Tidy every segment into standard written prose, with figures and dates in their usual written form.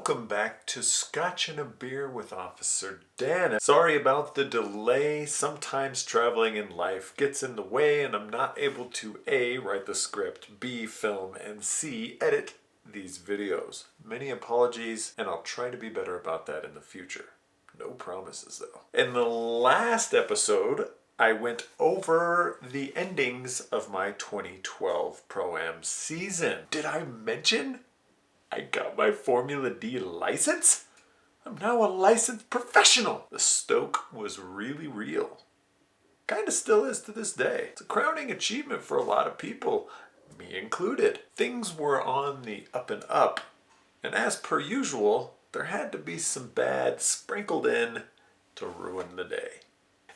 Welcome back to Scotch and a Beer with Officer Dan. Sorry about the delay. Sometimes traveling in life gets in the way and I'm not able to A, write the script, B, film, and C, edit these videos. Many apologies, and I'll try to be better about that in the future. No promises though. In the last episode, I went over the endings of my 2012 Pro-Am season. Did I mention I got my Formula D license? I'm now a licensed professional. The stoke was really real. Kinda still is to this day. It's a crowning achievement for a lot of people, me included. Things were on the up and up, and as per usual, there had to be some bad sprinkled in to ruin the day.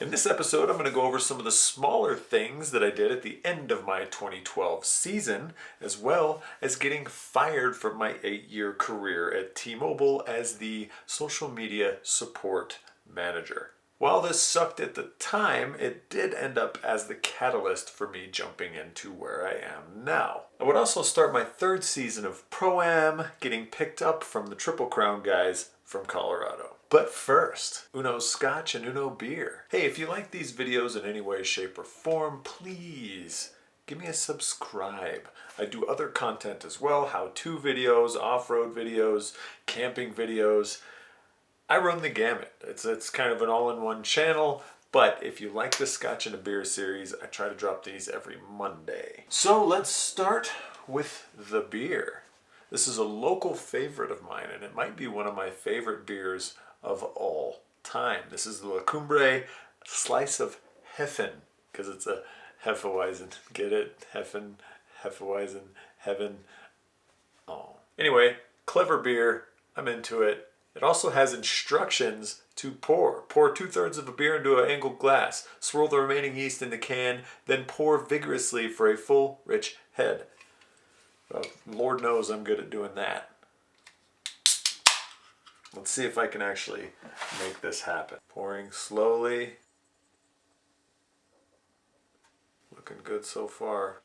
In this episode, I'm going to go over some of the smaller things that I did at the end of my 2012 season, as well as getting fired from my 8-year career at T-Mobile as the social media support manager. While this sucked at the time, it did end up as the catalyst for me jumping into where I am now. I would also start my 3rd season of Pro-Am, getting picked up from the Triple Crown guys from Colorado. But first, Uno Scotch and Uno Beer. Hey, if you like these videos in any way, shape, or form, please give me a subscribe. I do other content as well, how-to videos, off-road videos, camping videos. I run the gamut. It's kind of an all-in-one channel, but if you like the Scotch and a Beer series, I try to drop these every Monday. So let's start with the beer. This is a local favorite of mine, and it might be one of my favorite beers of all time. This is the Cumbre slice of Hefen, because it's a Hefeweizen. Get it? Hefen, Hefeweizen, Heaven. Oh. Anyway, clever beer. I'm into it. It also has instructions to pour. Pour 2/3 of a beer into an angled glass. Swirl the remaining yeast in the can, then pour vigorously for a full, rich head. Well, Lord knows I'm good at doing that. Let's see if I can actually make this happen. Pouring slowly. Looking good so far.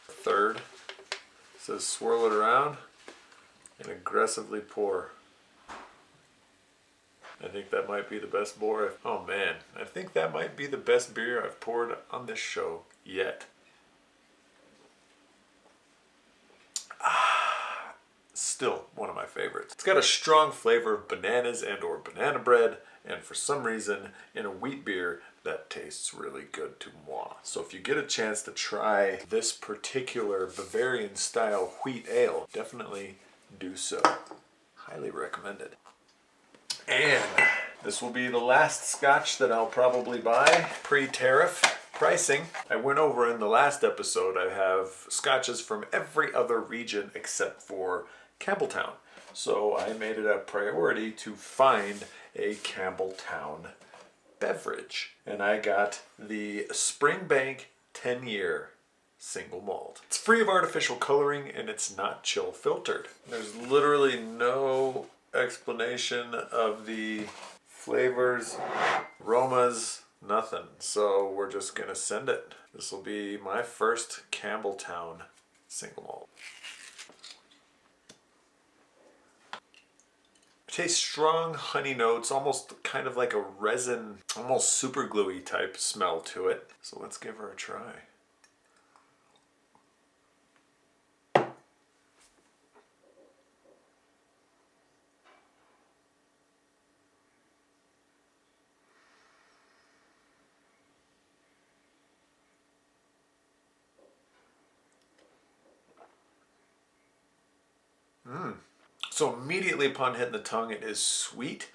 1/3. Says swirl it around and aggressively pour. I think that might be the best pour. Oh man, I think that might be the best beer I've poured on this show yet. Still one of my favorites. It's got a strong flavor of bananas and or banana bread, and for some reason in a wheat beer that tastes really good to moi. So if you get a chance to try this particular Bavarian style wheat ale, definitely do so. Highly recommended. And this will be the last Scotch that I'll probably buy pre-tariff pricing. I went over in the last episode, I have Scotches from every other region except for Campbelltown. So I made it a priority to find a Campbelltown beverage. And I got the Springbank 10-year single malt. It's free of artificial coloring and it's not chill filtered. There's literally no explanation of the flavors, aromas, nothing. So we're just gonna send it. This will be my first Campbelltown single malt. It tastes strong honey notes, almost kind of like a resin, almost super gluey type smell to it. So let's give her a try. So immediately upon hitting the tongue, it is sweet.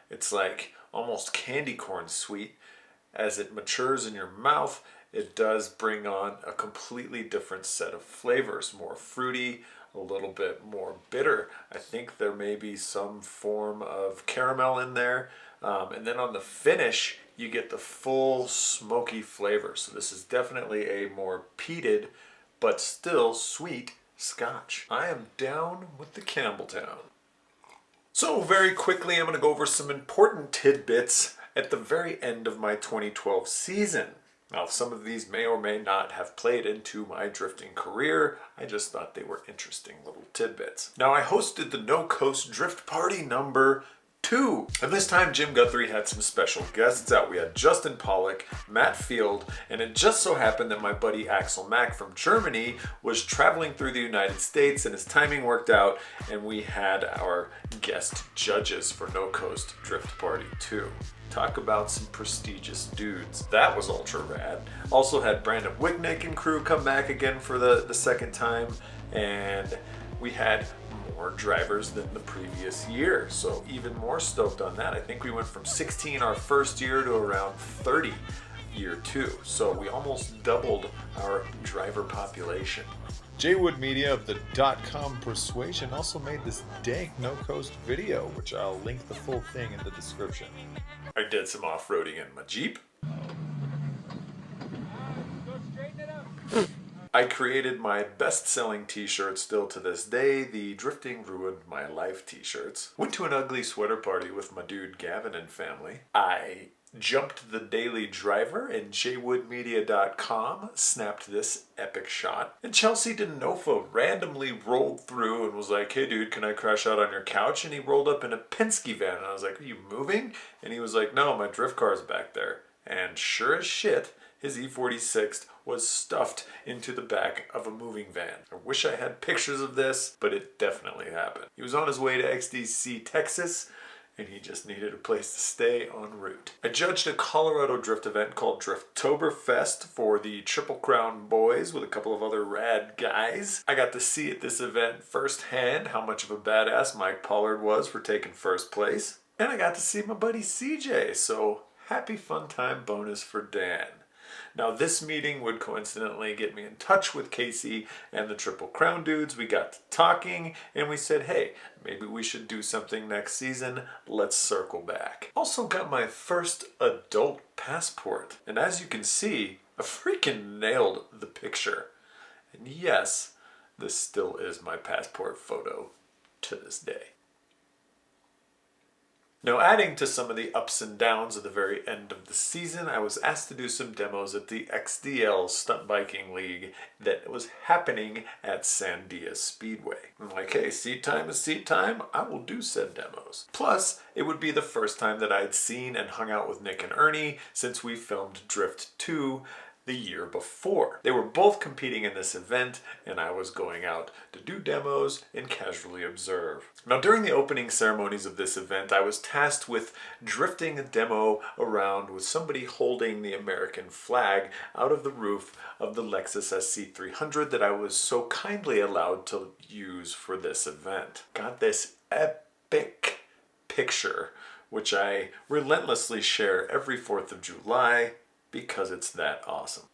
It's like almost candy corn sweet. As it matures in your mouth, it does bring on a completely different set of flavors. More fruity, a little bit more bitter. I think there may be some form of caramel in there. And then on the finish, you get the full smoky flavor. So this is definitely a more peated, but still sweet Scotch. I am down with the Campbelltown. So very quickly, I'm going to go over some important tidbits at the very end of my 2012 season. Now, some of these may or may not have played into my drifting career. I just thought they were interesting little tidbits. Now, I hosted the No Coast Drift Party number 2. And this time Jim Guthrie had some special guests out. We had Justin Pollock, Matt Field, and it just so happened that my buddy Axel Mack from Germany was traveling through the United States, and his timing worked out, and we had our guest judges for No Coast Drift Party 2. Talk about some prestigious dudes. That was ultra rad. Also had Brandon Wicknick and crew come back again for the second time, and we had more drivers than the previous year, so even more stoked on that. I think we went from 16 our first year to around 30 year 2, so we almost doubled our driver population. Jaywood Media of the .com Persuasion also made this dank No Coast video, which I'll link the full thing in the description. I did some off-roading in my Jeep. I created my best-selling t-shirt still to this day, the Drifting Ruined My Life t-shirts. Went to an ugly sweater party with my dude Gavin and family. I jumped the Daily Driver, and jaywoodmedia.com snapped this epic shot. And Chelsea Denofa randomly rolled through and was like, "Hey dude, can I crash out on your couch?" And he rolled up in a Penske van, and I was like, "Are you moving?" And he was like, "No, my drift car's back there." And sure as shit, his E46 was stuffed into the back of a moving van. I wish I had pictures of this, but it definitely happened. He was on his way to XDC, Texas, and he just needed a place to stay en route. I judged a Colorado drift event called Drifttoberfest for the Triple Crown boys with a couple of other rad guys. I got to see at this event firsthand how much of a badass Mike Pollard was for taking first place. And I got to see my buddy CJ, so happy fun time bonus for Dan. Now this meeting would coincidentally get me in touch with Kasey and the Triple Crown dudes. We got to talking and we said, hey, maybe we should do something next season. Let's circle back. Also got my first adult passport. And as you can see, I freaking nailed the picture. And yes, this still is my passport photo to this day. Now, adding to some of the ups and downs at the very end of the season, I was asked to do some demos at the XDL Stunt Biking League that was happening at Sandia Speedway. I'm like, hey, seat time is seat time. I will do said demos. Plus, it would be the first time that I'd seen and hung out with Nick and Ernie since we filmed Drift 2 the year before. They were both competing in this event, and I was going out to do demos and casually observe. Now, during the opening ceremonies of this event, I was tasked with drifting a demo around with somebody holding the American flag out of the roof of the Lexus SC300 that I was so kindly allowed to use for this event. Got this epic picture, which I relentlessly share every 4th of July, because it's that awesome.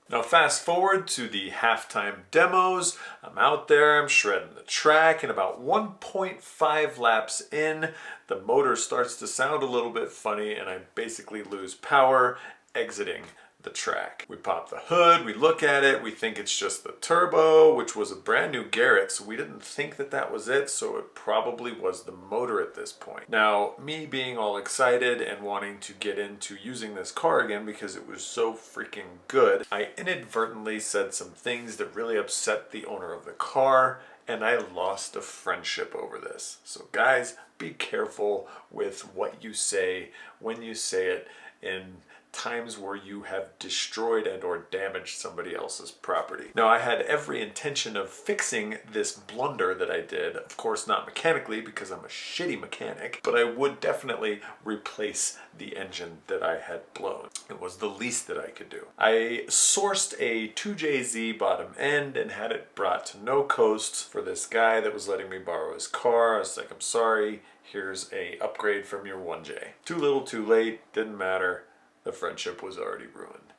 Now fast forward to the halftime demos. I'm out there, I'm shredding the track, and about 1.5 laps in, the motor starts to sound a little bit funny and I basically lose power, exiting the track. We pop the hood, we look at it, we think it's just the turbo, which was a brand new Garret, so we didn't think that that was it, so it probably was the motor at this point. Now, me being all excited and wanting to get into using this car again because it was so freaking good, I inadvertently said some things that really upset the owner of the car, and I lost a friendship over this. So guys, be careful with what you say when you say it in times where you have destroyed and or damaged somebody else's property. Now, I had every intention of fixing this blunder that I did, of course not mechanically because I'm a shitty mechanic, but I would definitely replace the engine that I had blown. It was the least that I could do. I sourced a 2JZ bottom end and had it brought to No Coast for this guy that was letting me borrow his car. I was like, I'm sorry, here's a upgrade from your 1J. Too little, too late, didn't matter. The friendship was already ruined.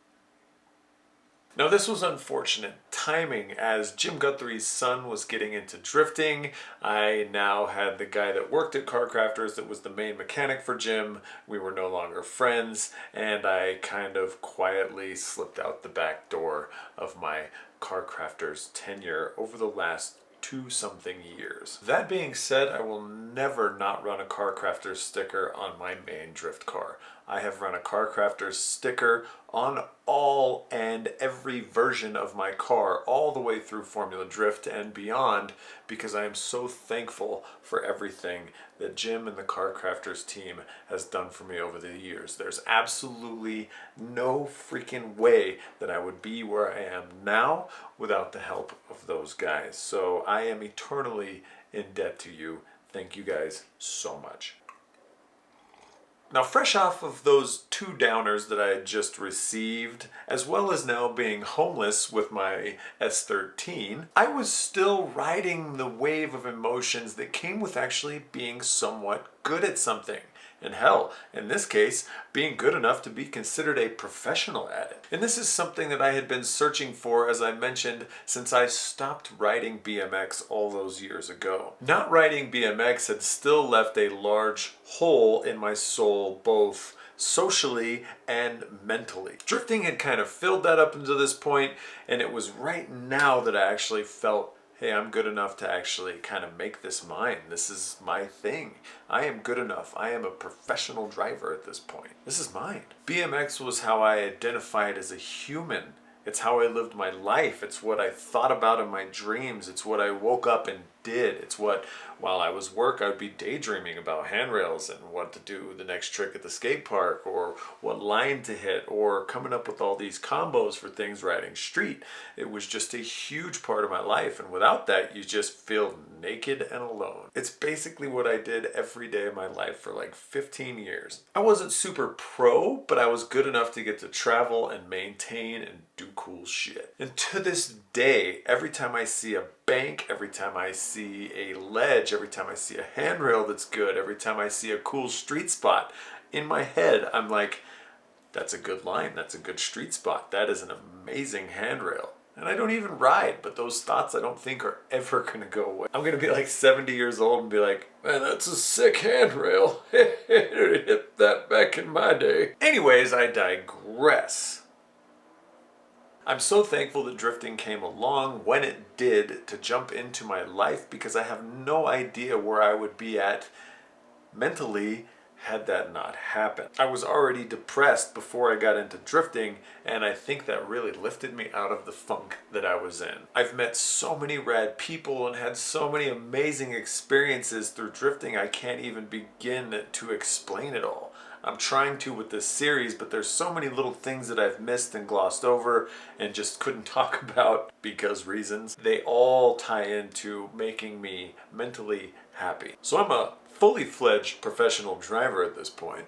Now this was unfortunate timing as Jim Guthrie's son was getting into drifting. I now had the guy that worked at Car Crafters that was the main mechanic for Jim. We were no longer friends, and I kind of quietly slipped out the back door of my Car Crafters tenure over the last 2-something years. That being said, I will never not run a Car Crafters sticker on my main drift car. I have run a Car Crafters sticker on all and every version of my car, all the way through Formula Drift and beyond, because I am so thankful for everything that Jim and the Car Crafters team has done for me over the years. There's absolutely no freaking way that I would be where I am now without the help of those guys. So I am eternally in debt to you. Thank you guys so much. Now, fresh off of those 2 downers that I had just received, as well as now being homeless with my S13, I was still riding the wave of emotions that came with actually being somewhat good at something. And hell, in this case, being good enough to be considered a professional at it. And this is something that I had been searching for, as I mentioned, since I stopped riding BMX all those years ago. Not riding BMX had still left a large hole in my soul, both socially and mentally. Drifting had kind of filled that up until this point, and it was right now that I actually felt, hey, I'm good enough to actually kind of make this mine. This is my thing. I am good enough. I am a professional driver at this point. This is mine. BMX was how I identified as a human. It's how I lived my life. It's what I thought about in my dreams. It's what I woke up and did. It's what, while I was work, I would be daydreaming about handrails and what to do the next trick at the skate park, or what line to hit, or coming up with all these combos for things riding street. It was just a huge part of my life, and without that, you just feel naked and alone. It's basically what I did every day of my life for like 15 years. I wasn't super pro, but I was good enough to get to travel and maintain and do cool shit. And to this day, every time I see a bank, every time I see a ledge, every time I see a handrail that's good, every time I see a cool street spot, in my head I'm like, that's a good line, that's a good street spot, that is an amazing handrail. And I don't even ride, but those thoughts I don't think are ever gonna go away. I'm gonna be like 70 years old and be like, man, that's a sick handrail. Hit that back in my day. Anyways, I digress. I'm so thankful that drifting came along when it did to jump into my life, because I have no idea where I would be at mentally had that not happened. I was already depressed before I got into drifting, and I think that really lifted me out of the funk that I was in. I've met so many rad people and had so many amazing experiences through drifting, I can't even begin to explain it all. I'm trying to with this series, but there's so many little things that I've missed and glossed over and just couldn't talk about because reasons. They all tie into making me mentally happy. So I'm a fully fledged professional driver at this point.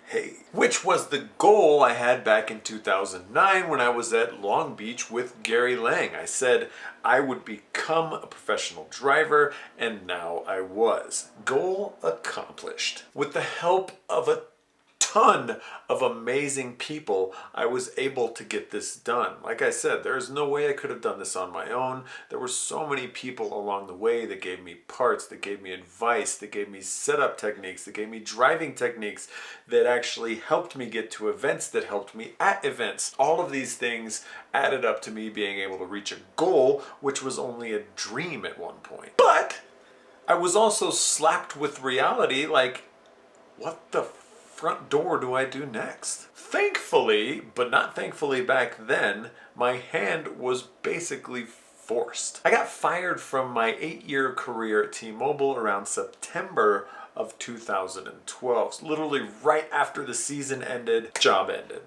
Hey, which was the goal I had back in 2009 when I was at Long Beach with Gary Lang. I said I would become a professional driver, and now I was. Goal accomplished. With the help of a ton of amazing people, I was able to get this done. Like I said, there's no way I could have done this on my own. There were so many people along the way that gave me parts, that gave me advice, that gave me setup techniques, that gave me driving techniques, that actually helped me get to events, that helped me at events. All of these things added up to me being able to reach a goal, which was only a dream at one point. But I was also slapped with reality, like, what the front door do I do next? Thankfully, but not thankfully back then, my hand was basically forced. I got fired from my 8-year career at T-Mobile around September of 2012. Literally right after the season ended, job ended.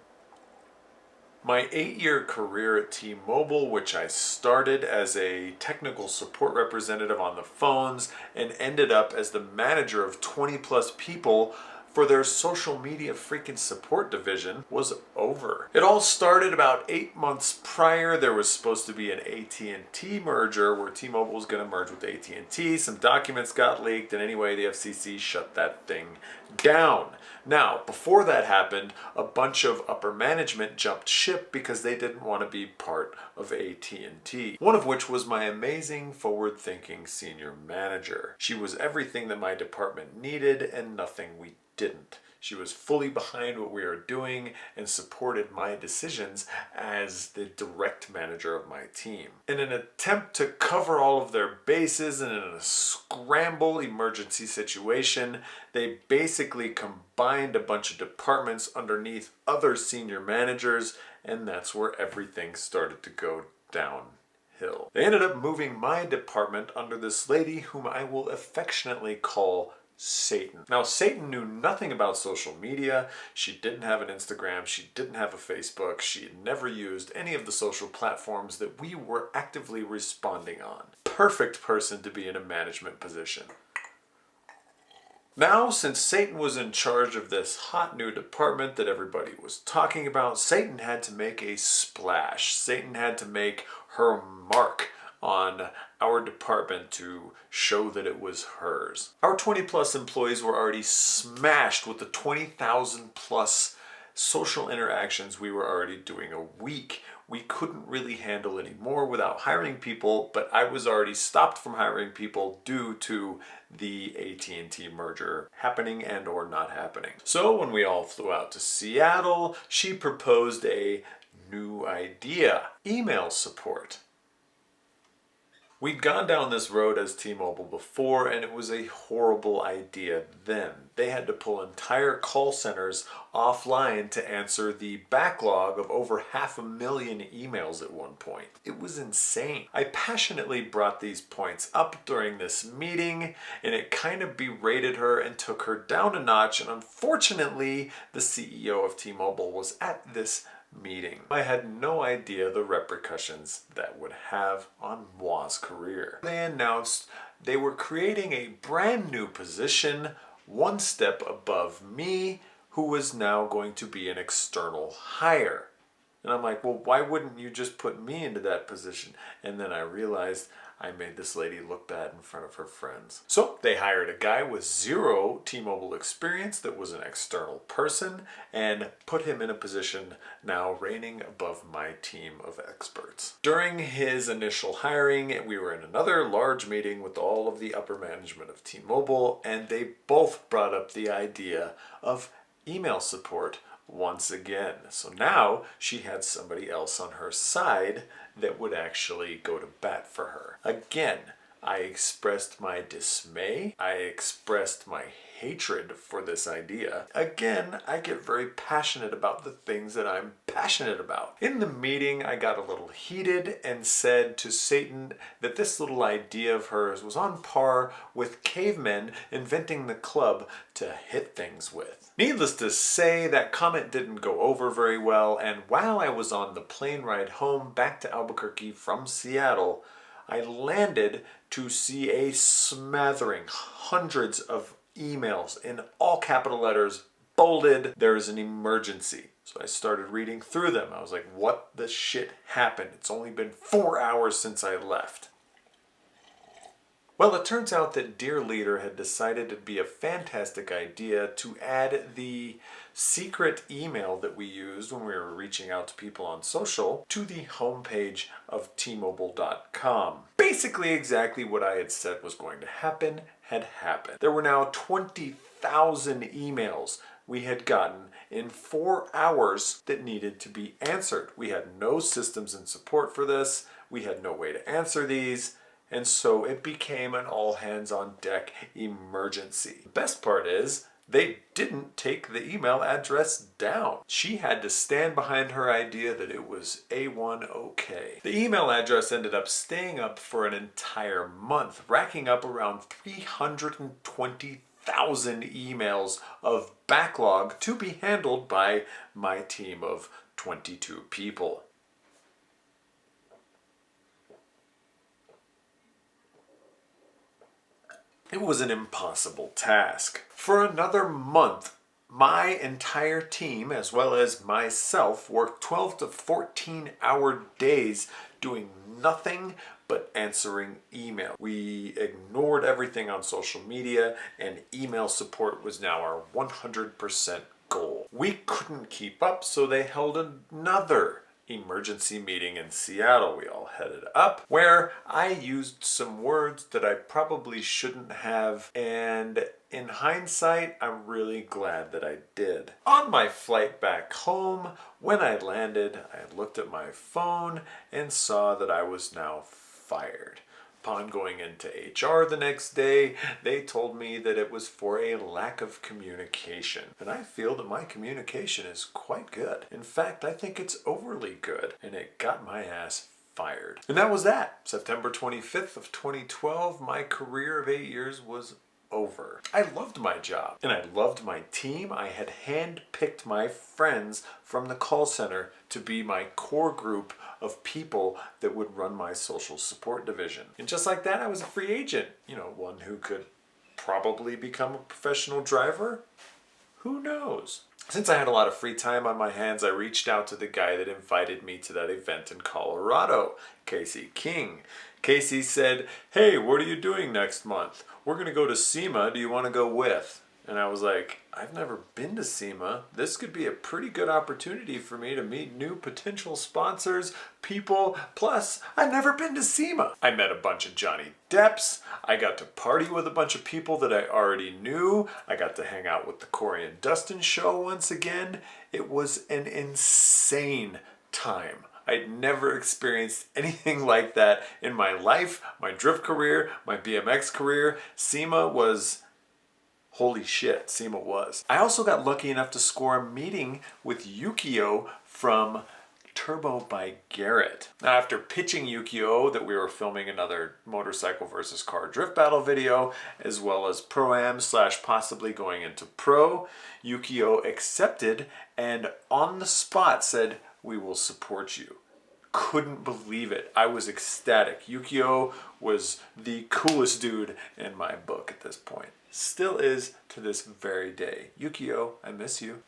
My 8-year career at T-Mobile, which I started as a technical support representative on the phones and ended up as the manager of 20 plus people for their social media freaking support division, was over. It all started about 8 months prior. There was supposed to be an AT&T merger where T-Mobile was going to merge with AT&T. Some documents got leaked, and anyway, the FCC shut that thing down. Now, before that happened, a bunch of upper management jumped ship because they didn't want to be part of AT&T. One of which was my amazing, forward-thinking senior manager. She was everything that my department needed and nothing we didn't. She was fully behind what we were doing and supported my decisions as the direct manager of my team. In an attempt to cover all of their bases and in a scramble emergency situation, they basically combined a bunch of departments underneath other senior managers, and that's where everything started to go downhill. They ended up moving my department under this lady whom I will affectionately call Satan. Now, Satan knew nothing about social media. She didn't have an Instagram. She didn't have a Facebook. She had never used any of the social platforms that we were actively responding on. Perfect person to be in a management position. Now, since Satan was in charge of this hot new department that everybody was talking about, Satan had to make a splash. Satan had to make her mark on our department to show that it was hers. Our 20 plus employees were already smashed with the 20,000 plus social interactions we were already doing a week. We couldn't really handle any more without hiring people, but I was already stopped from hiring people due to the AT&T merger happening and or not happening. So when we all flew out to Seattle, she proposed a new idea: email support. We'd gone down this road as T-Mobile before, and it was a horrible idea then. They had to pull entire call centers offline to answer the backlog of over 500,000 emails at one point. It was insane. I passionately brought these points up during this meeting, and it kind of berated her and took her down a notch, and unfortunately, the CEO of T-Mobile was at this meeting. I had no idea the repercussions that would have on Moi's career. They announced they were creating a brand new position, one step above me, who was now going to be an external hire. And I'm like, well, why wouldn't you just put me into that position? And then I realized I made this lady look bad in front of her friends. So they hired a guy with zero T-Mobile experience that was an external person and put him in a position now reigning above my team of experts. During his initial hiring, we were in another large meeting with all of the upper management of T-Mobile, and they both brought up the idea of email support once again. So now she had somebody else on her side that would actually go to bat for her. Again, I expressed my dismay. I expressed my hatred for this idea. Again, I get very passionate about the things that I'm passionate about. In the meeting, I got a little heated and said to Satan that this little idea of hers was on par with cavemen inventing the club to hit things with. Needless to say, that comment didn't go over very well, and while I was on the plane ride home back to Albuquerque from Seattle, I landed to see a smattering, hundreds of emails in all capital letters, bolded, "There is an emergency." So I started reading through them. I was like, what the shit happened? It's only been 4 hours since I left. Well, it turns out that Dear Leader had decided it'd be a fantastic idea to add the secret email that we used when we were reaching out to people on social to the homepage of tmobile.com. Basically exactly what I had said was going to happen had happened. There were now 20,000 emails we had gotten in 4 hours that needed to be answered. We had no systems and support for this. We had no way to answer these. And so it became an all-hands-on-deck emergency. The best part is, they didn't take the email address down. She had to stand behind her idea that it was A1 okay. The email address ended up staying up for an entire month, racking up around 320,000 emails of backlog to be handled by my team of 22 people. It was an impossible task. For another month, my entire team, as well as myself, worked 12 to 14-hour days doing nothing but answering email. We ignored everything on social media, and email support was now our 100% goal. We couldn't keep up, so they held another emergency meeting in Seattle. We all headed up, where I used some words that I probably shouldn't have, and in hindsight, I'm really glad that I did. On my flight back home, when I landed, I looked at my phone and saw that I was now fired. Upon going into HR the next day, they told me that it was for a lack of communication. And I feel that my communication is quite good. In fact, I think it's overly good. And it got my ass fired. And that was that. September 25th of 2012, my career of 8 years was over. I loved my job and I loved my team. I had handpicked my friends from the call center to be my core group of people that would run my social support division. And just like that, I was a free agent. You know, one who could probably become a professional driver. Who knows? Since I had a lot of free time on my hands, I reached out to the guy that invited me to that event in Colorado, Kasey King. Kasey said, "Hey, what are you doing next month? We're going to go to SEMA. Do you want to go with?" And I was like, I've never been to SEMA. This could be a pretty good opportunity for me to meet new potential sponsors, people, plus I've never been to SEMA. I met a bunch of Johnny Depps. I got to party with a bunch of people that I already knew. I got to hang out with the Corey and Dustin show once again. It was an insane time. I'd never experienced anything like that in my life, my drift career, my BMX career. SEMA was... holy shit, SEMA was. I also got lucky enough to score a meeting with Yukio from Turbo by Garret. Now, after pitching Yukio that we were filming another motorcycle versus car drift battle video, as well as Pro-Am / possibly going into Pro, Yukio accepted and on the spot said, "We will support you." Couldn't believe it. I was ecstatic. Yukio was the coolest dude in my book at this point. Still is to this very day. Yukio, I miss you.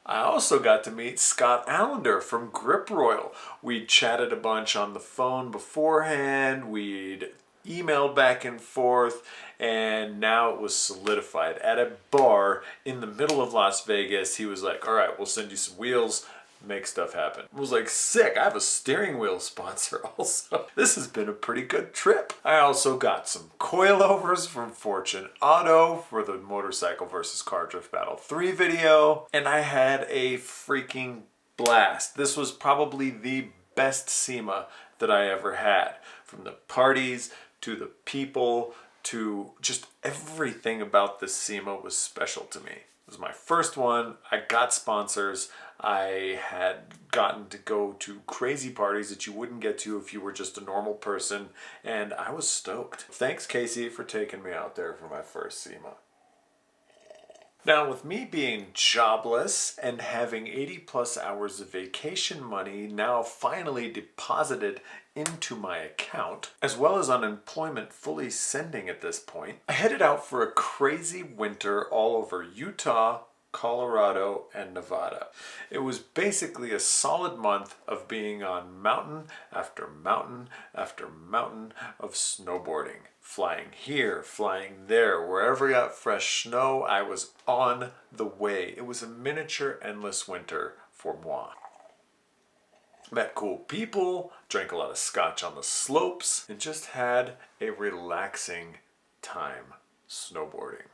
I also got to meet Scott Allinder from Grip Royal. We'd chatted a bunch on the phone beforehand. We'd emailed back and forth, and now it was solidified. At a bar in the middle of Las Vegas, he was like, "All right, we'll send you some wheels. Make stuff happen." I was like, sick, I have a steering wheel sponsor also. This has been a pretty good trip. I also got some coilovers from Fortune Auto for the Motorcycle versus Car Drift Battle 3 video, and I had a freaking blast. This was probably the best SEMA that I ever had. From the parties, to the people, to just everything about this SEMA was special to me. It was my first one. I got sponsors. I had gotten to go to crazy parties that you wouldn't get to if you were just a normal person, and I was stoked. Thanks, Kasey, for taking me out there for my first SEMA. Now, with me being jobless and having 80+ hours of vacation money now finally deposited into my account, as well as unemployment fully sending at this point, I headed out for a crazy winter all over Utah, Colorado, and Nevada. It was basically a solid month of being on mountain after mountain after mountain of snowboarding. Flying here, flying there, wherever I got fresh snow, I was on the way. It was a miniature endless winter for moi. Met cool people, drank a lot of scotch on the slopes, and just had a relaxing time snowboarding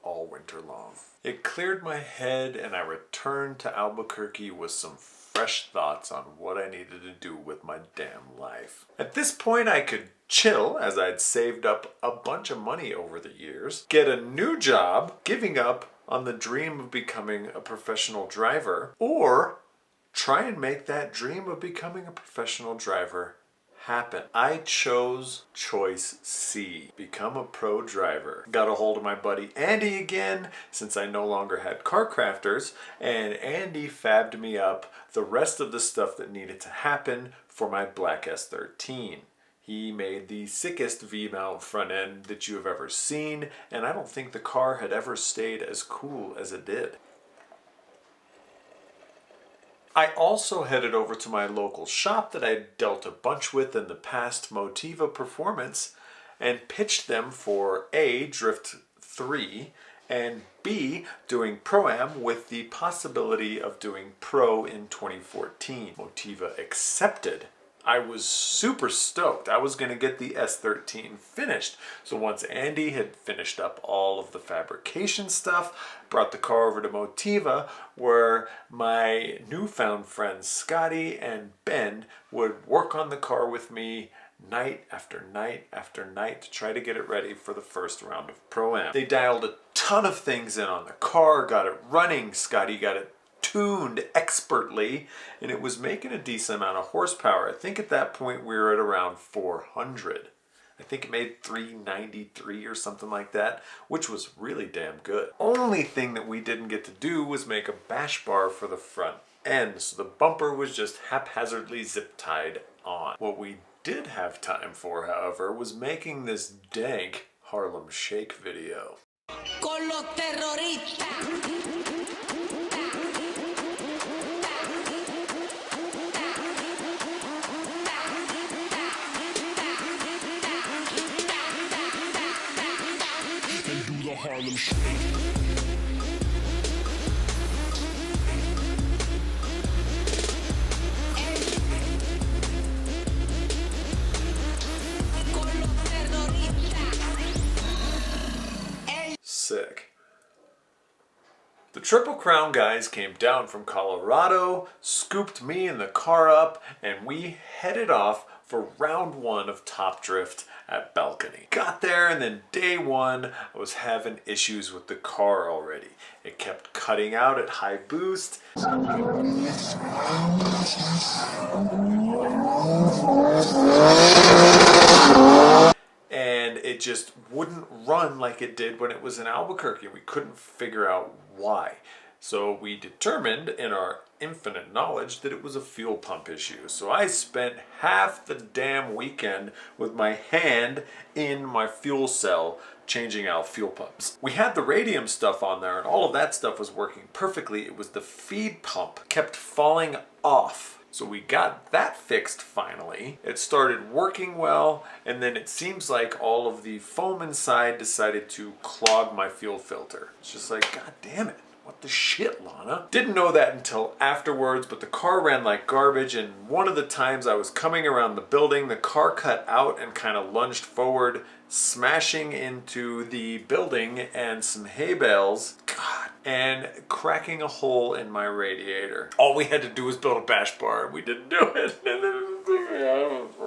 all winter long. It cleared my head and I returned to Albuquerque with some fresh thoughts on what I needed to do with my damn life. At this point I could chill, as I'd saved up a bunch of money over the years, get a new job, giving up on the dream of becoming a professional driver, or try and make that dream of becoming a professional driver happen. I chose choice C, become a pro driver. Got a hold of my buddy Andy again, since I no longer had car crafters, and Andy fabbed me up the rest of the stuff that needed to happen for my Black S13. He made the sickest V-mount front end that you have ever seen, and I don't think the car had ever stayed as cool as it did. I also headed over to my local shop that I'd dealt a bunch with in the past, Motiva Performance, and pitched them for A, Drift 3, and B, doing Pro-Am with the possibility of doing Pro in 2014. Motiva accepted. I was super stoked. I was going to get the S13 finished. So once Andy had finished up all of the fabrication stuff, brought the car over to Motiva, where my newfound friends Scottie and Ben would work on the car with me night after night after night to try to get it ready for the first round of Pro-Am. They dialed a ton of things in on the car, got it running. Scottie got it tuned expertly, and it was making a decent amount of horsepower. I think at that point we were at around 400. I think it made 393 or something like that, which was really damn good. Only thing that we didn't get to do was make a bash bar for the front end, so the bumper was just haphazardly zip tied on. What we did have time for, however, was making this dank Harlem Shake video. Con los terroristas. Harlem Shake. Sick. The Triple Crown guys came down from Colorado, scooped me and the car up, and we headed off for round one of Top Drift at Balcony. Got there, and then day one, I was having issues with the car already. It kept cutting out at high boost. And it just wouldn't run like it did when it was in Albuquerque. We couldn't figure out why. So we determined in our infinite knowledge that it was a fuel pump issue. So I spent half the damn weekend with my hand in my fuel cell changing out fuel pumps. We had the radium stuff on there and all of that stuff was working perfectly. It was the feed pump kept falling off. So we got that fixed finally. It started working well, and then it seems like all of the foam inside decided to clog my fuel filter. It's just like, God damn it. What the shit, Lana? Didn't know that until afterwards, but the car ran like garbage, and one of the times I was coming around the building, the car cut out and kind of lunged forward, smashing into the building and some hay bales, God, and cracking a hole in my radiator. All we had to do was build a bash bar, and we didn't do it.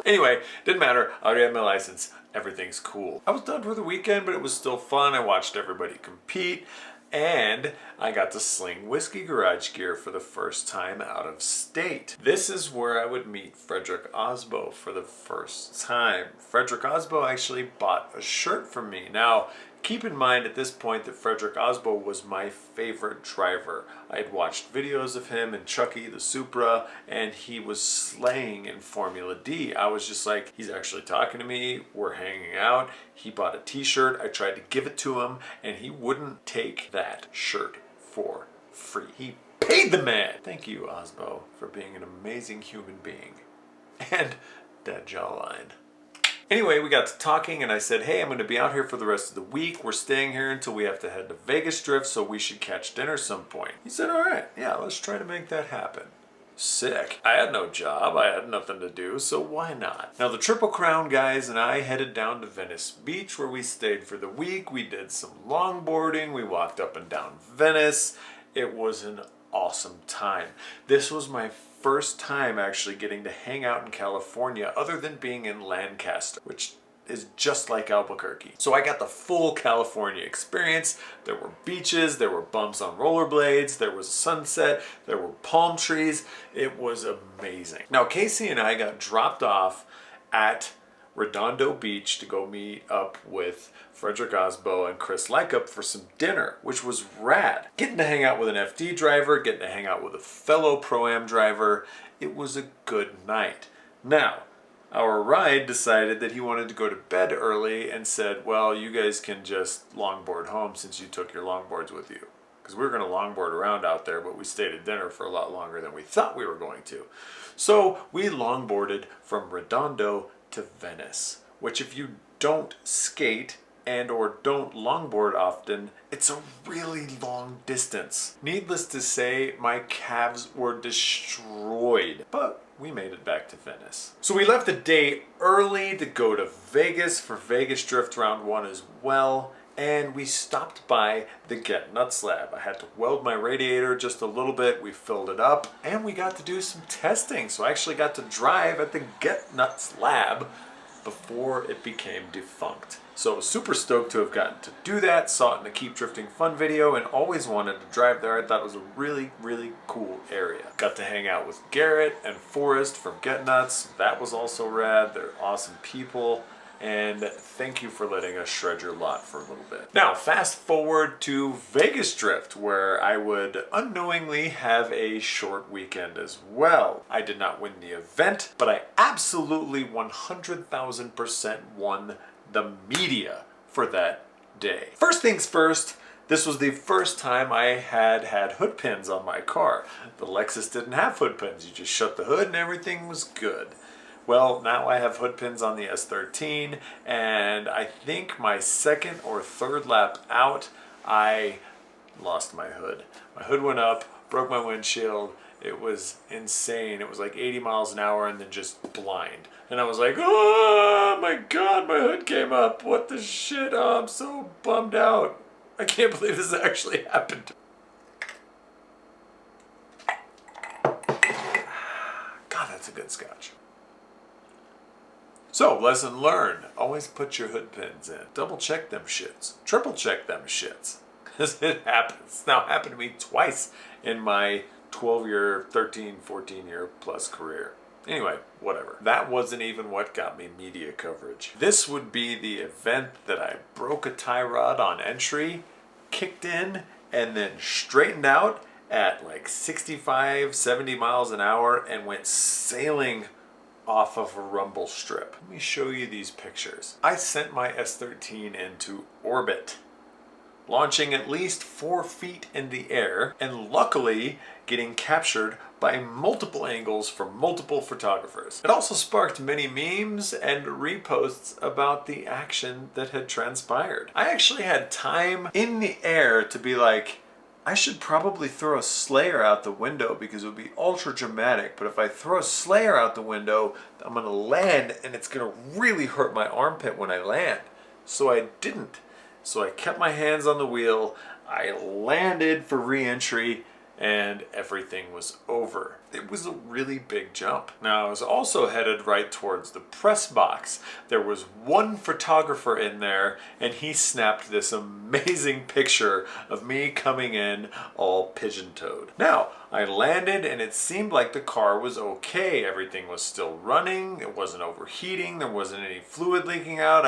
Anyway, didn't matter. I already had my license. Everything's cool. I was done for the weekend, but it was still fun. I watched everybody compete. And I got to sling whiskey garage gear for the first time out of state. This is where I would meet Frederic Aasbo for the first time. Frederic Aasbo actually bought a shirt from me. Now, keep in mind at this point that Frederic Aasbo was my favorite driver. I had watched videos of him in Chucky, the Supra, and he was slaying in Formula D. I was just like, he's actually talking to me, we're hanging out. He bought a t-shirt, I tried to give it to him, and he wouldn't take that shirt for free. He paid the man! Thank you, Aasbo, for being an amazing human being. And that jawline. Anyway, we got to talking and I said, hey, I'm going to be out here for the rest of the week. We're staying here until we have to head to Vegas Drift, so we should catch dinner some point. He said, all right, yeah, let's try to make that happen. Sick. I had no job, I had nothing to do, so why not? Now the Triple Crown guys and I headed down to Venice Beach where we stayed for the week. We did some longboarding, we walked up and down Venice. It was an awesome time. This was my first time actually getting to hang out in California other than being in Lancaster, which is just like Albuquerque. So I got the full California experience. There were beaches, there were bumps on rollerblades, there was a sunset, there were palm trees. It was amazing. Now Kasey and I got dropped off at Redondo Beach to go meet up with Frederic Aasbo and Chris Licup for some dinner, which was rad. Getting to hang out with an FD driver, getting to hang out with a fellow Pro-Am driver, it was a good night. Now, our ride decided that he wanted to go to bed early and said, well, you guys can just longboard home since you took your longboards with you. Because we were going to longboard around out there, but we stayed at dinner for a lot longer than we thought we were going to. So we longboarded from Redondo to Venice, which if you don't skate and or don't longboard often, it's a really long distance. Needless to say, my calves were destroyed, but we made it back to Venice. So we left a day early to go to Vegas for Vegas Drift Round 1 as well, and we stopped by the Get Nuts lab. I had to weld my radiator just a little bit, we filled it up, and we got to do some testing. So I actually got to drive at the Get Nuts lab before it became defunct. So super stoked to have gotten to do that, saw it in the Keep Drifting Fun video, and always wanted to drive there. I thought it was a really, really cool area. Got to hang out with Garret and Forrest from Get Nuts. That was also rad. They're awesome people. And thank you for letting us shred your lot for a little bit. Now, fast forward to Vegas Drift, where I would unknowingly have a short weekend as well. I did not win the event, but I absolutely 100,000% won the media for that day. First things first, this was the first time I had hood pins on my car. The Lexus didn't have hood pins. You just shut the hood and everything was good. Well, now I have hood pins on the S13, and I think my second or third lap out, I lost my hood. My hood went up, broke my windshield. It was insane. It was like 80 miles an hour and then just blind. And I was like, oh my God, my hood came up. What the shit? Oh, I'm so bummed out. I can't believe this actually happened. God, that's a good scotch. So, lesson learned. Always put your hood pins in. Double check them shits. Triple check them shits. Because it happens. It's now happened to me twice in my 12-year, 13, 14-year plus career. Anyway, whatever. That wasn't even what got me media coverage. This would be the event that I broke a tie rod on entry, kicked in, and then straightened out at like 65, 70 miles an hour and went sailing off of a rumble strip. Let me show you these pictures. I sent my S13 into orbit, launching at least 4 feet in the air, and luckily getting captured by multiple angles from multiple photographers. It also sparked many memes and reposts about the action that had transpired. I actually had time in the air to be like, I should probably throw a Slayer out the window because it would be ultra dramatic, but if I throw a Slayer out the window, I'm gonna land and it's gonna really hurt my armpit when I land. So I didn't. So I kept my hands on the wheel, I landed for re-entry, and everything was over. It was a really big jump. Now I was also headed right towards the press box. There was one photographer in there and he snapped this amazing picture of me coming in all pigeon-toed. Now, I landed and it seemed like the car was okay. Everything was still running, it wasn't overheating, there wasn't any fluid leaking out.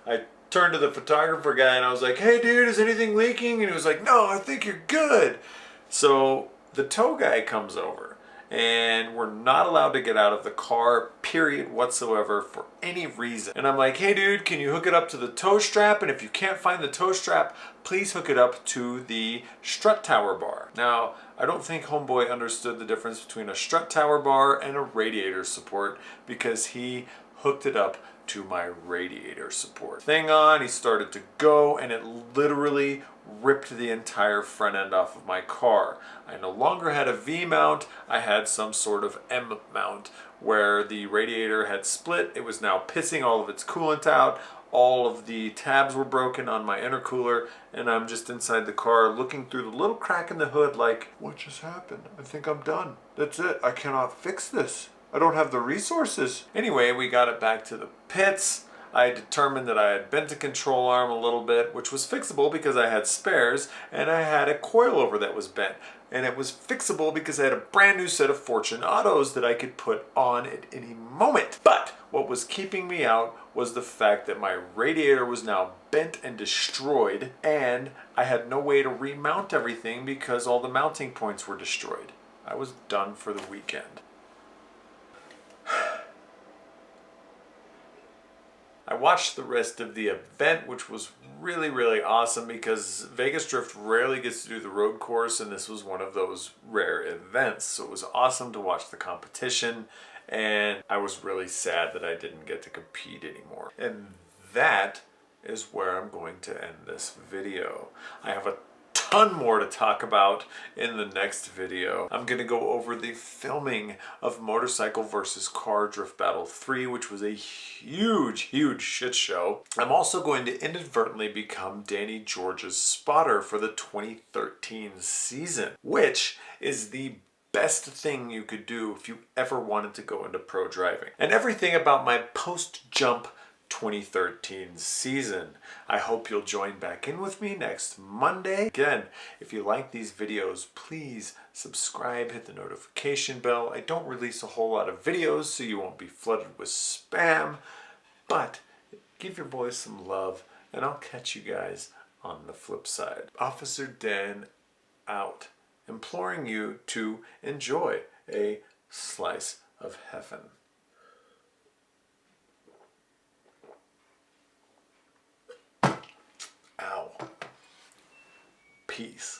I turned to the photographer guy and I was like, hey dude, is anything leaking? And he was like, no, I think you're good. So the tow guy comes over and we're not allowed to get out of the car, period, whatsoever, for any reason. And I'm like, hey dude, can you hook it up to the tow strap? And if you can't find the tow strap, please hook it up to the strut tower bar. Now, I don't think homeboy understood the difference between a strut tower bar and a radiator support because he hooked it up to my radiator support. Thing on, he started to go and it literally ripped the entire front end off of my car. I no longer had a V mount, I had some sort of M mount where the radiator had split. It was now pissing all of its coolant out. All of the tabs were broken on my intercooler and I'm just inside the car looking through the little crack in the hood like, what just happened? I think I'm done. That's it. I cannot fix this. I don't have the resources. Anyway, we got it back to the pits. I determined that I had bent the control arm a little bit, which was fixable because I had spares, and I had a coilover that was bent. And it was fixable because I had a brand new set of Fortune Autos that I could put on at any moment. But what was keeping me out was the fact that my radiator was now bent and destroyed, and I had no way to remount everything because all the mounting points were destroyed. I was done for the weekend. I watched the rest of the event, which was really, really awesome because Vegas Drift rarely gets to do the road course, and this was one of those rare events. So it was awesome to watch the competition, and I was really sad that I didn't get to compete anymore. And that is where I'm going to end this video. I have a ton more to talk about in the next video. I'm going to go over the filming of Motorcycle vs. Car Drift Battle 3, which was a huge shit show. I'm also going to inadvertently become Danny George's spotter for the 2013 season, which is the best thing you could do if you ever wanted to go into pro driving. And everything about my post-jump 2013 season. I hope you'll join back in with me next Monday. Again, if you like these videos, please subscribe, hit the notification bell. I don't release a whole lot of videos, so you won't be flooded with spam, but give your boys some love, and I'll catch you guys on the flip side. Officer Dan out, imploring you to enjoy a slice of Hefen. Ow. Peace.